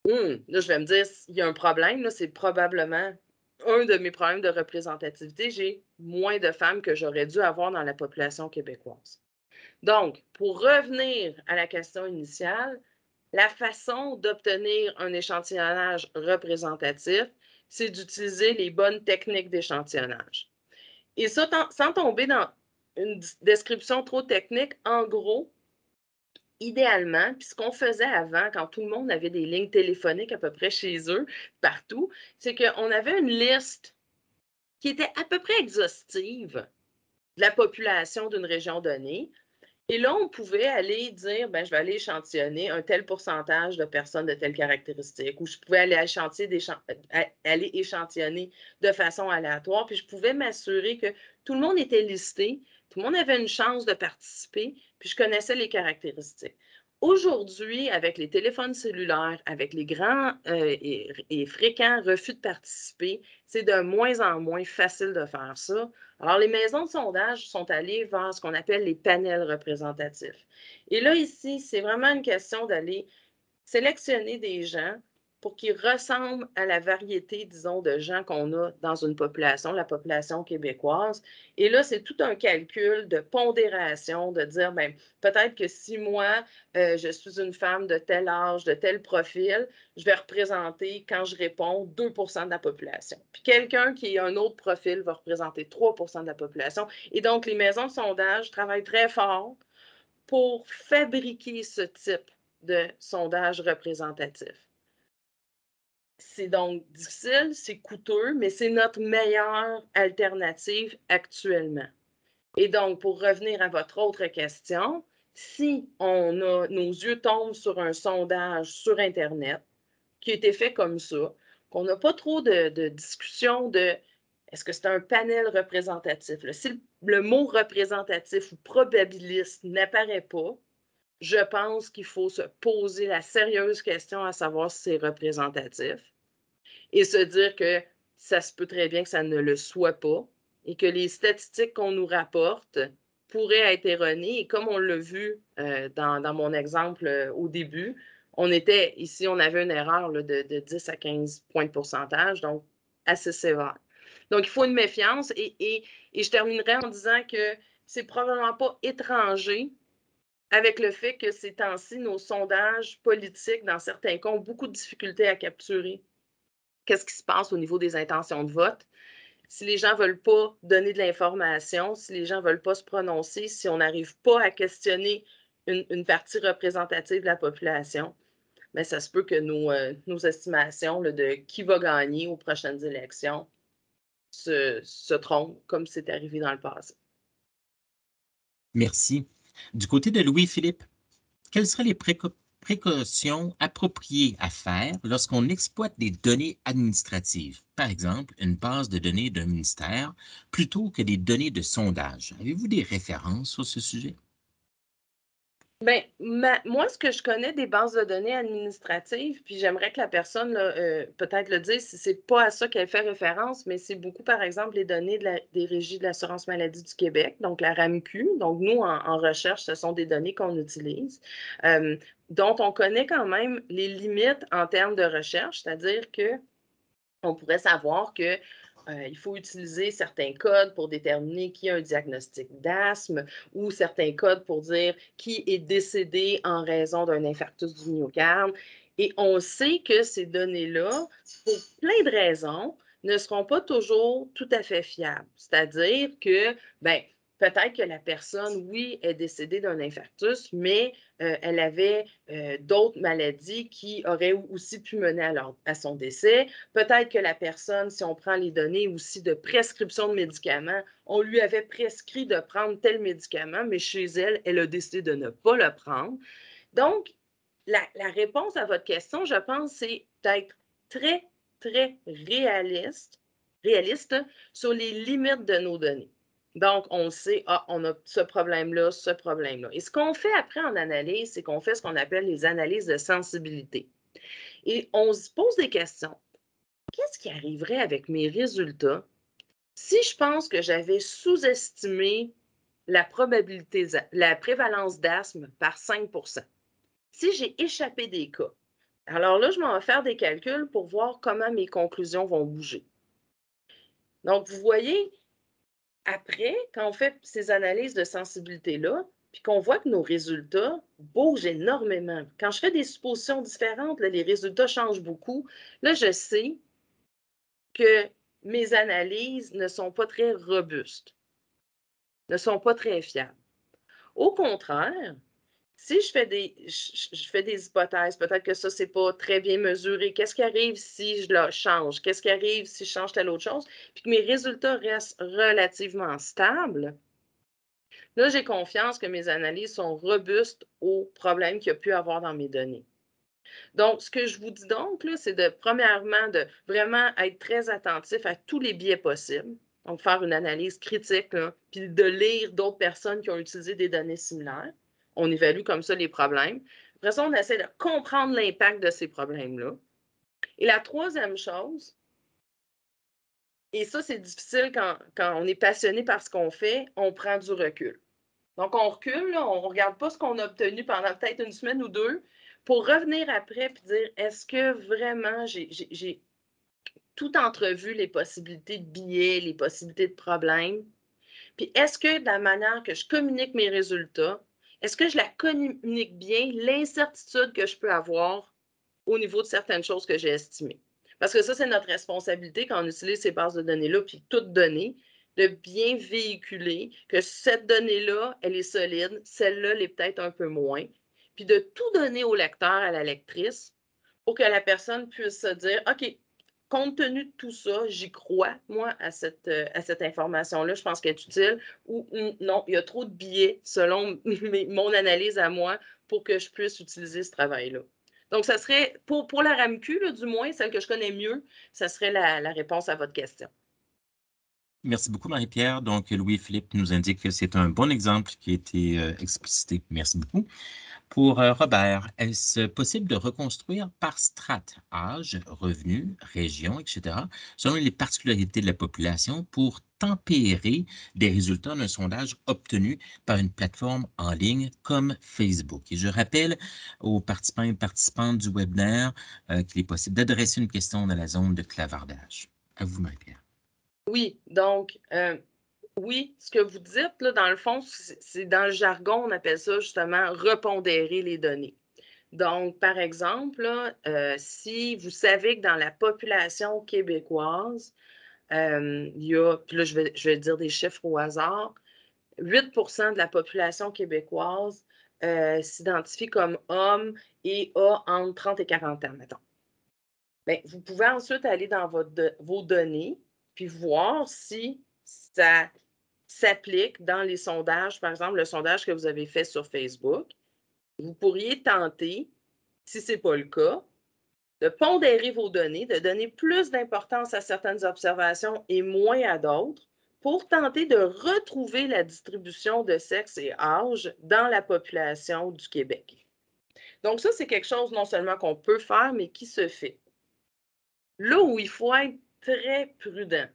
là, je vais me dire, il y a un problème, c'est probablement un de mes problèmes de représentativité. J'ai moins de femmes que j'aurais dû avoir dans la population québécoise. Donc, pour revenir à la question initiale, la façon d'obtenir un échantillonnage représentatif, c'est d'utiliser les bonnes techniques d'échantillonnage. Et ça, sans tomber dans une description trop technique, en gros, idéalement, puis ce qu'on faisait avant, quand tout le monde avait des lignes téléphoniques à peu près chez eux, partout, c'est qu'on avait une liste qui était à peu près exhaustive la population d'une région donnée. Et là, on pouvait aller dire, ben, je vais aller échantillonner un tel pourcentage de personnes de telles caractéristiques, ou je pouvais aller échantillonner de façon aléatoire, puis je pouvais m'assurer que tout le monde était listé, tout le monde avait une chance de participer, puis je connaissais les caractéristiques. Aujourd'hui, avec les téléphones cellulaires, avec les grands et fréquents refus de participer, c'est de moins en moins facile de faire ça. Alors, les maisons de sondage sont allées vers ce qu'on appelle les panels représentatifs. Et là, ici, c'est vraiment une question d'aller sélectionner des gens pour qu'ils ressemblent à la variété, disons, de gens qu'on a dans une population, la population québécoise. Et là, c'est tout un calcul de pondération, de dire, bien, peut-être que si moi, je suis une femme de tel âge, de tel profil, je vais représenter, quand je réponds, 2 de la population. Puis quelqu'un qui a un autre profil va représenter 3 de la population. Et donc, les maisons de sondage travaillent très fort pour fabriquer ce type de sondage représentatif. C'est donc difficile, c'est coûteux, mais c'est notre meilleure alternative actuellement. Et donc, pour revenir à votre autre question, si nos yeux tombent sur un sondage sur Internet qui a été fait comme ça, qu'on n'a pas trop de discussion de est-ce que c'est un panel représentatif? Si le mot représentatif ou probabiliste n'apparaît pas, je pense qu'il faut se poser la sérieuse question à savoir si c'est représentatif et se dire que ça se peut très bien que ça ne le soit pas et que les statistiques qu'on nous rapporte pourraient être erronées. Et comme on l'a vu dans mon exemple au début, on avait une erreur là, de 10 à 15 points de pourcentage, donc assez sévère. Donc, il faut une méfiance et je terminerai en disant que c'est probablement pas étranger avec le fait que ces temps-ci, nos sondages politiques, dans certains cas, ont beaucoup de difficultés à capturer qu'est-ce qui se passe au niveau des intentions de vote. Si les gens ne veulent pas donner de l'information, si les gens ne veulent pas se prononcer, si on n'arrive pas à questionner une partie représentative de la population, bien, ça se peut que nos estimations là, de qui va gagner aux prochaines élections se trompent, comme c'est arrivé dans le passé. Merci. Du côté de Louis-Philippe, quelles seraient les précautions appropriées à faire lorsqu'on exploite des données administratives, par exemple une base de données d'un ministère, plutôt que des données de sondage? Avez-vous des références sur ce sujet? Bien, moi, ce que je connais des bases de données administratives, puis j'aimerais que la personne, là, peut-être le dise, si c'est pas à ça qu'elle fait référence, mais c'est beaucoup, par exemple, les données des Régies de l'assurance maladie du Québec, donc la RAMQ. Donc, nous, en recherche, ce sont des données qu'on utilise, dont on connaît quand même les limites en termes de recherche, c'est-à-dire qu'on pourrait savoir que il faut utiliser certains codes pour déterminer qui a un diagnostic d'asthme ou certains codes pour dire qui est décédé en raison d'un infarctus du myocarde. Et on sait que ces données-là, pour plein de raisons, ne seront pas toujours tout à fait fiables. C'est-à-dire que, bien, peut-être que la personne, oui, est décédée d'un infarctus, mais elle avait d'autres maladies qui auraient aussi pu mener à son décès. Peut-être que la personne, si on prend les données aussi de prescription de médicaments, on lui avait prescrit de prendre tel médicament, mais chez elle, elle a décidé de ne pas le prendre. Donc, la réponse à votre question, je pense, c'est d'être très, très réaliste sur les limites de nos données. Donc, on sait, on a ce problème-là, ce problème-là. Et ce qu'on fait après en analyse, c'est qu'on fait ce qu'on appelle les analyses de sensibilité. Et on se pose des questions. Qu'est-ce qui arriverait avec mes résultats si je pense que j'avais sous-estimé la prévalence d'asthme par 5 si j'ai échappé des cas? Alors là, je m'en vais faire des calculs pour voir comment mes conclusions vont bouger. Donc, vous voyez, après, quand on fait ces analyses de sensibilité-là, puis qu'on voit que nos résultats bougent énormément. Quand je fais des suppositions différentes, là, les résultats changent beaucoup. Là, je sais que mes analyses ne sont pas très robustes, ne sont pas très fiables. Au contraire, si je fais des hypothèses, peut-être que ça, c'est pas très bien mesuré. Qu'est-ce qui arrive si je le change? Qu'est-ce qui arrive si je change telle autre chose? Puis que mes résultats restent relativement stables, Là, j'ai confiance que mes analyses sont robustes aux problèmes qu'il y a pu avoir dans mes données. Donc, ce que je vous dis donc, c'est de, premièrement, de vraiment être très attentif à tous les biais possibles. Donc, faire une analyse critique, là, puis de lire d'autres personnes qui ont utilisé des données similaires. On évalue comme ça les problèmes. Après ça, on essaie de comprendre l'impact de ces problèmes-là. Et la troisième chose, et ça, c'est difficile quand on est passionné par ce qu'on fait, on prend du recul. Donc, on recule, là, on ne regarde pas ce qu'on a obtenu pendant peut-être une semaine ou deux pour revenir après et dire, est-ce que vraiment j'ai tout entrevu les possibilités de biais, les possibilités de problèmes? Puis, est-ce que de la manière que je communique mes résultats, est-ce que je la communique bien, l'incertitude que je peux avoir au niveau de certaines choses que j'ai estimées? Parce que ça, c'est notre responsabilité quand on utilise ces bases de données-là, puis toutes données, de bien véhiculer que cette donnée-là, elle est solide, celle-là, elle est peut-être un peu moins, puis de tout donner au lecteur, à la lectrice, pour que la personne puisse se dire, OK, compte tenu de tout ça, j'y crois, moi, à cette information-là, je pense qu'elle est utile, ou non, il y a trop de biais selon mon analyse à moi pour que je puisse utiliser ce travail-là. Donc, ça serait, pour la RAMQ, là, du moins, celle que je connais mieux, ça serait la réponse à votre question. Merci beaucoup, Marie-Pierre. Donc, Louis-Philippe nous indique que c'est un bon exemple qui a été explicité. Merci beaucoup. Pour Robert, est-ce possible de reconstruire par strate, âge, revenus, région, etc., selon les particularités de la population pour tempérer des résultats d'un sondage obtenu par une plateforme en ligne comme Facebook? Et je rappelle aux participants et participantes du webinaire qu'il est possible d'adresser une question dans la zone de clavardage. À vous, Marie-Pierre. Oui, donc, oui, ce que vous dites, là, dans le fond, c'est dans le jargon, on appelle ça justement repondérer les données. Donc, par exemple, là, si vous savez que dans la population québécoise, il y a, puis là, je vais dire des chiffres au hasard, 8 de la population québécoise s'identifie comme homme et a entre 30 et 40 ans, mettons. Bien, vous pouvez ensuite aller dans vos données puis voir si ça s'applique dans les sondages, par exemple, le sondage que vous avez fait sur Facebook. Vous pourriez tenter, si ce n'est pas le cas, de pondérer vos données, de donner plus d'importance à certaines observations et moins à d'autres pour tenter de retrouver la distribution de sexe et âge dans la population du Québec. Donc ça, c'est quelque chose non seulement qu'on peut faire, mais qui se fait. Là où il faut être très prudent,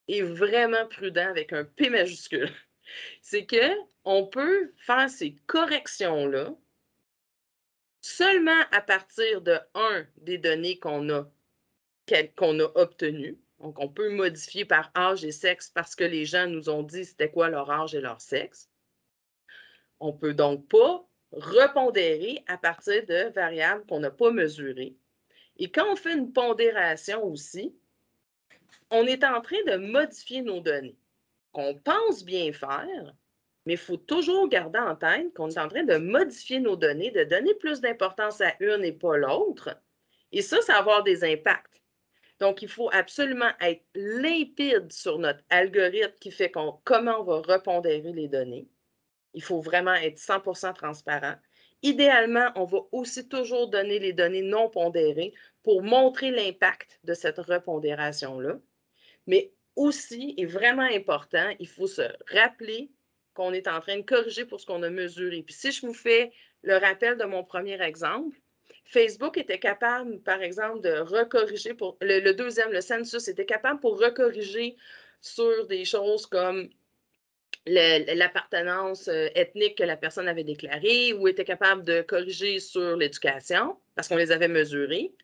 et vraiment prudent avec un P majuscule, c'est qu'on peut faire ces corrections-là seulement à partir de, des données qu'on a obtenues. Donc, on peut modifier par âge et sexe parce que les gens nous ont dit c'était quoi leur âge et leur sexe. On ne peut donc pas repondérer à partir de variables qu'on n'a pas mesurées. Et quand on fait une pondération aussi, on est en train de modifier nos données, qu'on pense bien faire, mais il faut toujours garder en tête qu'on est en train de modifier nos données, de donner plus d'importance à une et pas l'autre. Et ça va avoir des impacts. Donc, il faut absolument être limpide sur notre algorithme qui fait comment on va repondérer les données. Il faut vraiment être 100% transparent. Idéalement, on va aussi toujours donner les données non pondérées pour montrer l'impact de cette repondération-là. Mais aussi, et vraiment important, il faut se rappeler qu'on est en train de corriger pour ce qu'on a mesuré. Puis si je vous fais le rappel de mon premier exemple, Facebook était capable, par exemple, de recorriger pour le deuxième, le census, était capable pour recorriger sur des choses comme l'appartenance ethnique que la personne avait déclarée ou était capable de corriger sur l'éducation parce qu'on les avait mesurées,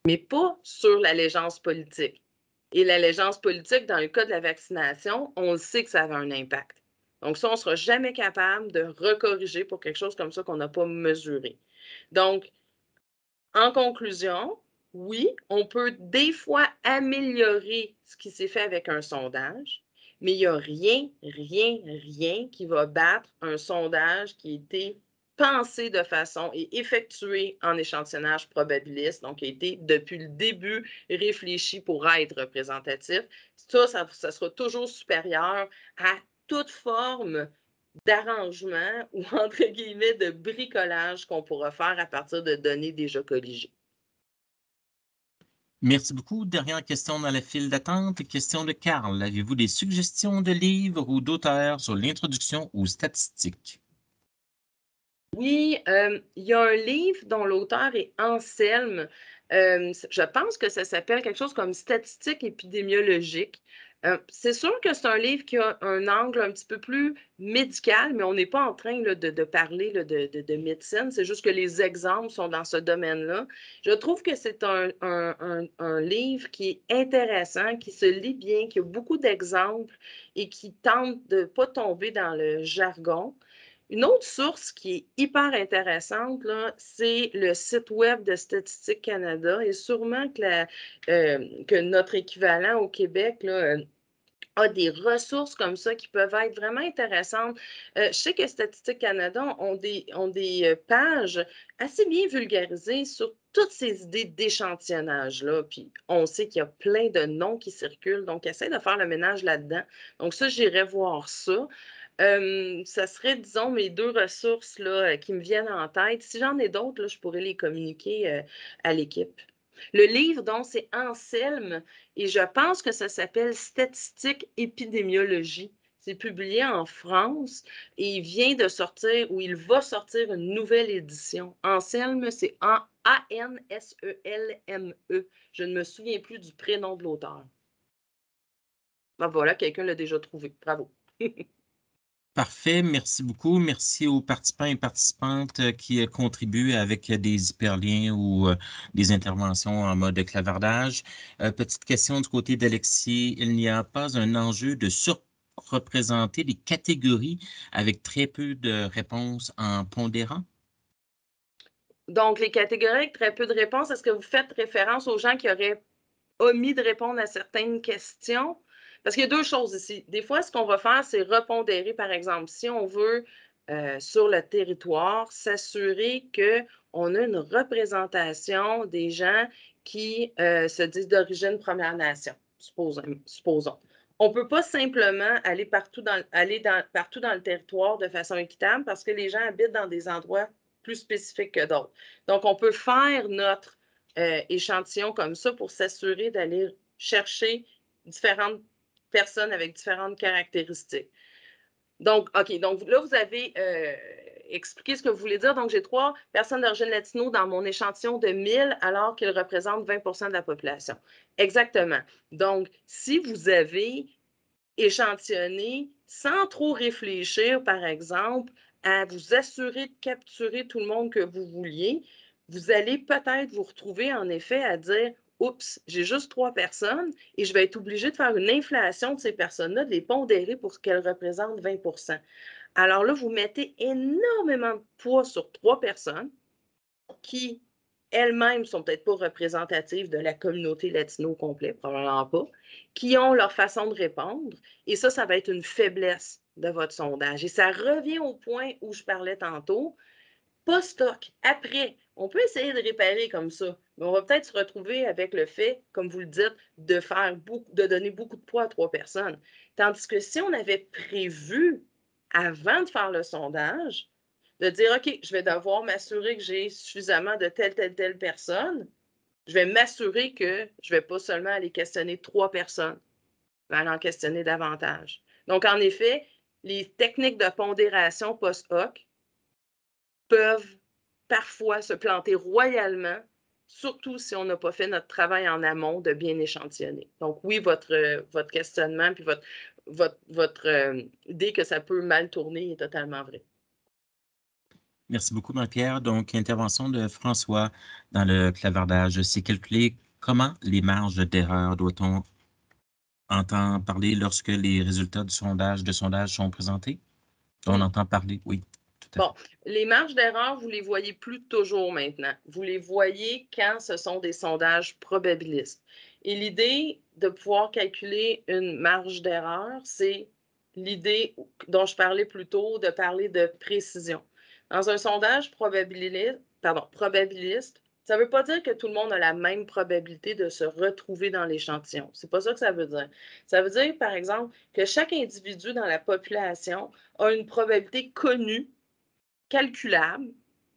mais pas sur l'allégeance politique. Et l'allégeance politique, dans le cas de la vaccination, on le sait que ça avait un impact. Donc ça, on ne sera jamais capable de recorriger pour quelque chose comme ça qu'on n'a pas mesuré. Donc, en conclusion, oui, on peut des fois améliorer ce qui s'est fait avec un sondage, mais il n'y a rien qui va battre un sondage qui a été pensé de façon et effectué en échantillonnage probabiliste, donc qui a été depuis le début réfléchi pour être représentatif. Ça sera toujours supérieur à toute forme d'arrangement ou, entre guillemets, de bricolage qu'on pourra faire à partir de données déjà colligées. Merci beaucoup. Dernière question dans la file d'attente. Question de Carl. Avez-vous des suggestions de livres ou d'auteurs sur l'introduction aux statistiques? Oui, il y a un livre dont l'auteur est Anselme. Je pense que ça s'appelle quelque chose comme Statistiques épidémiologiques. C'est sûr que c'est un livre qui a un angle un petit peu plus médical, mais on n'est pas en train là, de parler là, de médecine. C'est juste que les exemples sont dans ce domaine-là. Je trouve que c'est un livre qui est intéressant, qui se lit bien, qui a beaucoup d'exemples et qui tente de ne pas tomber dans le jargon. Une autre source qui est hyper intéressante, là, c'est le site web de Statistique Canada et sûrement que notre équivalent au Québec là, a des ressources comme ça qui peuvent être vraiment intéressantes. Je sais que Statistique Canada ont des pages assez bien vulgarisées sur toutes ces idées d'échantillonnage-là. Puis on sait qu'il y a plein de noms qui circulent, donc essaie de faire le ménage là-dedans. Donc ça, j'irai voir ça. Ça serait, disons, mes deux ressources là, qui me viennent en tête. Si j'en ai d'autres, là, je pourrais les communiquer à l'équipe. Le livre, donc, c'est Anselme et je pense que ça s'appelle Statistique épidémiologie. C'est publié en France et il vient de sortir ou il va sortir une nouvelle édition. Anselme, c'est A-N-S-E-L-M-E. Je ne me souviens plus du prénom de l'auteur. Ben voilà, quelqu'un l'a déjà trouvé. Bravo. Parfait, merci beaucoup. Merci aux participants et participantes qui contribuent avec des hyperliens ou des interventions en mode clavardage. Petite question du côté d'Alexis, il n'y a pas un enjeu de surreprésenter des catégories avec très peu de réponses en pondérant? Donc, les catégories avec très peu de réponses, est-ce que vous faites référence aux gens qui auraient omis de répondre à certaines questions? Parce qu'il y a deux choses ici. Des fois, ce qu'on va faire, c'est repondérer, par exemple, si on veut, sur le territoire, s'assurer qu'on a une représentation des gens qui se disent d'origine Première Nation, supposons. On ne peut pas simplement aller partout partout dans le territoire de façon équitable parce que les gens habitent dans des endroits plus spécifiques que d'autres. Donc, on peut faire notre échantillon comme ça pour s'assurer d'aller chercher différentes personnes avec différentes caractéristiques. Donc, OK, donc là, vous avez expliqué ce que vous voulez dire. Donc, j'ai 3 personnes d'origine latino dans mon échantillon de 1000 alors qu'ils représentent 20 de la population. Exactement. Donc, si vous avez échantillonné sans trop réfléchir, par exemple, à vous assurer de capturer tout le monde que vous vouliez, vous allez peut-être vous retrouver en effet à dire oups, j'ai juste 3 personnes et je vais être obligé de faire une inflation de ces personnes-là, de les pondérer pour qu'elles représentent 20 Alors là, vous mettez énormément de poids sur 3 personnes qui elles-mêmes sont peut-être pas représentatives de la communauté latino au complet, probablement pas, qui ont leur façon de répondre. Et ça va être une faiblesse de votre sondage. Et ça revient au point où je parlais tantôt, post-hoc, après. On peut essayer de réparer comme ça, mais on va peut-être se retrouver avec le fait, comme vous le dites, de donner beaucoup de poids à 3 personnes. Tandis que si on avait prévu, avant de faire le sondage, de dire, OK, je vais devoir m'assurer que j'ai suffisamment de telle personne, je vais m'assurer que je ne vais pas seulement aller questionner 3 personnes, je vais aller en questionner davantage. Donc, en effet, les techniques de pondération post-hoc peuvent parfois se planter royalement, surtout si on n'a pas fait notre travail en amont de bien échantillonner. Donc oui, votre questionnement puis votre idée que ça peut mal tourner est totalement vrai. Merci beaucoup, Marie-Pierre. Donc, intervention de François dans le clavardage. C'est calculé comment les marges d'erreur doit-on entendre parler lorsque les résultats de sondage sont présentés? On Oui. entend parler, oui, tout à fait. Bon, les marges d'erreur, vous ne les voyez plus toujours maintenant. Vous les voyez quand ce sont des sondages probabilistes. Et l'idée de pouvoir calculer une marge d'erreur, c'est l'idée dont je parlais plus tôt, de parler de précision. Dans un sondage probabiliste, Ça ne veut pas dire que tout le monde a la même probabilité de se retrouver dans l'échantillon. Ce n'est pas ça que ça veut dire. Ça veut dire, par exemple, que chaque individu dans la population a une probabilité connue, calculable,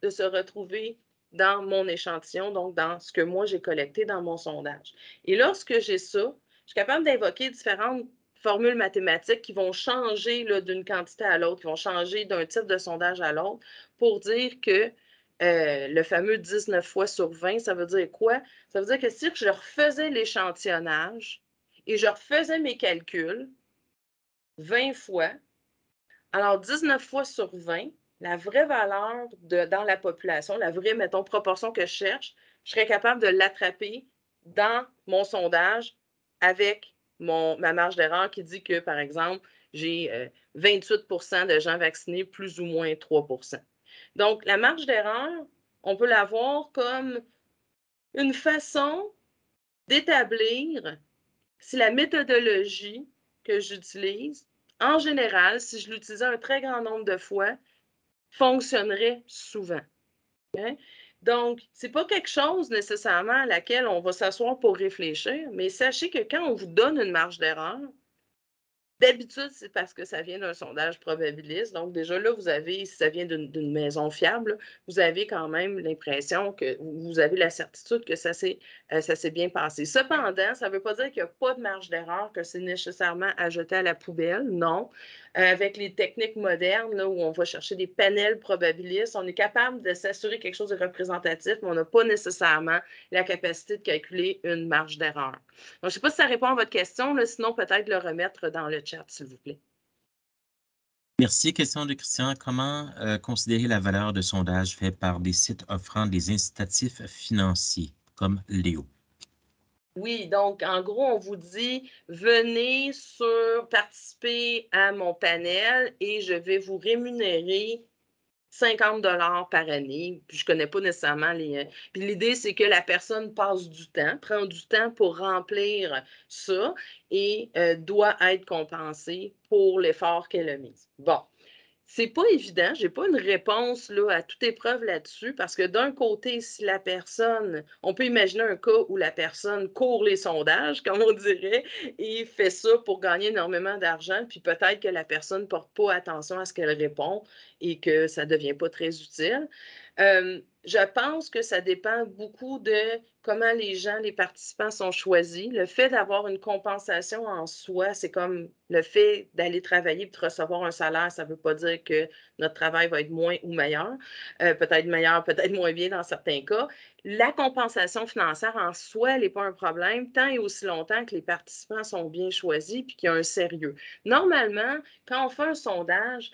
de se retrouver dans mon échantillon, donc dans ce que moi j'ai collecté dans mon sondage. Et lorsque j'ai ça, je suis capable d'invoquer différentes formules mathématiques qui vont changer d'une quantité à l'autre, qui vont changer d'un type de sondage à l'autre pour dire que le fameux 19 fois sur 20, ça veut dire quoi? Ça veut dire que si je refaisais l'échantillonnage et je refaisais mes calculs 20 fois, alors 19 fois sur 20, la vraie valeur dans la population, la vraie, mettons, proportion que je cherche, je serais capable de l'attraper dans mon sondage avec ma marge d'erreur qui dit que, par exemple, j'ai 28 de gens vaccinés, plus ou moins 3 %. Donc, la marge d'erreur, on peut la voir comme une façon d'établir si la méthodologie que j'utilise, en général, si je l'utilisais un très grand nombre de fois, fonctionnerait souvent. Okay? Donc, ce n'est pas quelque chose nécessairement à laquelle on va s'asseoir pour réfléchir, mais sachez que quand on vous donne une marge d'erreur, d'habitude, c'est parce que ça vient d'un sondage probabiliste. Donc, déjà là, vous avez, si ça vient d'une maison fiable, vous avez quand même l'impression que vous avez la certitude que ça s'est bien passé. Cependant, ça ne veut pas dire qu'il n'y a pas de marge d'erreur, que c'est nécessairement à jeter à la poubelle. Non. Avec les techniques modernes, là, où on va chercher des panels probabilistes, on est capable de s'assurer quelque chose de représentatif, mais on n'a pas nécessairement la capacité de calculer une marge d'erreur. Donc, je ne sais pas si ça répond à votre question, là, sinon peut-être le remettre dans le chat, s'il vous plaît. Merci. Question de Christian. Comment considérer la valeur de sondage fait par des sites offrant des incitatifs financiers comme Léo? Oui, donc en gros, on vous dit, venez participer à mon panel et je vais vous rémunérer 50 $ par année. Puis je ne connais pas nécessairement les. Puis l'idée, c'est que la personne passe du temps, prend du temps pour remplir ça et doit être compensée pour l'effort qu'elle a mis. Bon. C'est pas évident, j'ai pas une réponse là, à toute épreuve là-dessus, parce que d'un côté, si la personne, on peut imaginer un cas où la personne court les sondages, comme on dirait, et fait ça pour gagner énormément d'argent, puis peut-être que la personne ne porte pas attention à ce qu'elle répond et que ça ne devient pas très utile. Je pense que ça dépend beaucoup de comment les participants sont choisis. Le fait d'avoir une compensation en soi, c'est comme le fait d'aller travailler et de recevoir un salaire, ça ne veut pas dire que notre travail va être moins ou meilleur. Peut-être meilleur, peut-être moins bien dans certains cas. La compensation financière en soi, elle n'est pas un problème tant et aussi longtemps que les participants sont bien choisis et qu'il y a un sérieux. Normalement, quand on fait un sondage,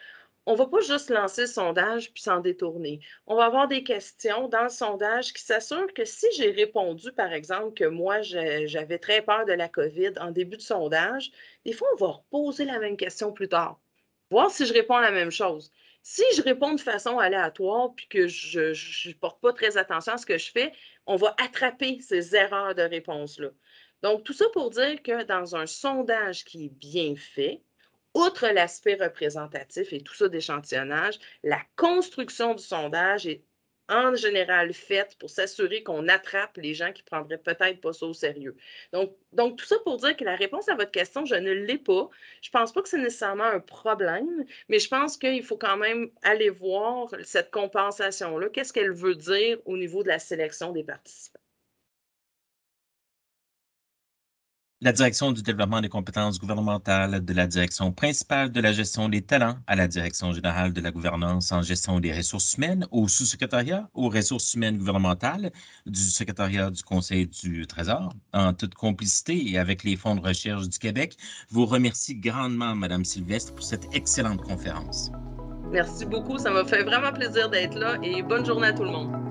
on ne va pas juste lancer le sondage puis s'en détourner. On va avoir des questions dans le sondage qui s'assurent que si j'ai répondu, par exemple, que moi, j'avais très peur de la COVID en début de sondage, des fois, on va reposer la même question plus tard, voir si je réponds à la même chose. Si je réponds de façon aléatoire puis que je ne porte pas très attention à ce que je fais, on va attraper ces erreurs de réponse-là. Donc, tout ça pour dire que dans un sondage qui est bien fait, outre l'aspect représentatif et tout ça d'échantillonnage, la construction du sondage est en général faite pour s'assurer qu'on attrape les gens qui ne prendraient peut-être pas ça au sérieux. Donc, tout ça pour dire que la réponse à votre question, je ne l'ai pas. Je ne pense pas que c'est nécessairement un problème, mais je pense qu'il faut quand même aller voir cette compensation-là. Qu'est-ce qu'elle veut dire au niveau de la sélection des participants? La direction du développement des compétences gouvernementales, de la direction principale de la gestion des talents à la direction générale de la gouvernance en gestion des ressources humaines, au sous-secrétariat aux ressources humaines gouvernementales du secrétariat du Conseil du Trésor, en toute complicité et avec les fonds de recherche du Québec, vous remercie grandement, Madame Sylvestre, pour cette excellente conférence. Merci beaucoup, ça m'a fait vraiment plaisir d'être là et bonne journée à tout le monde.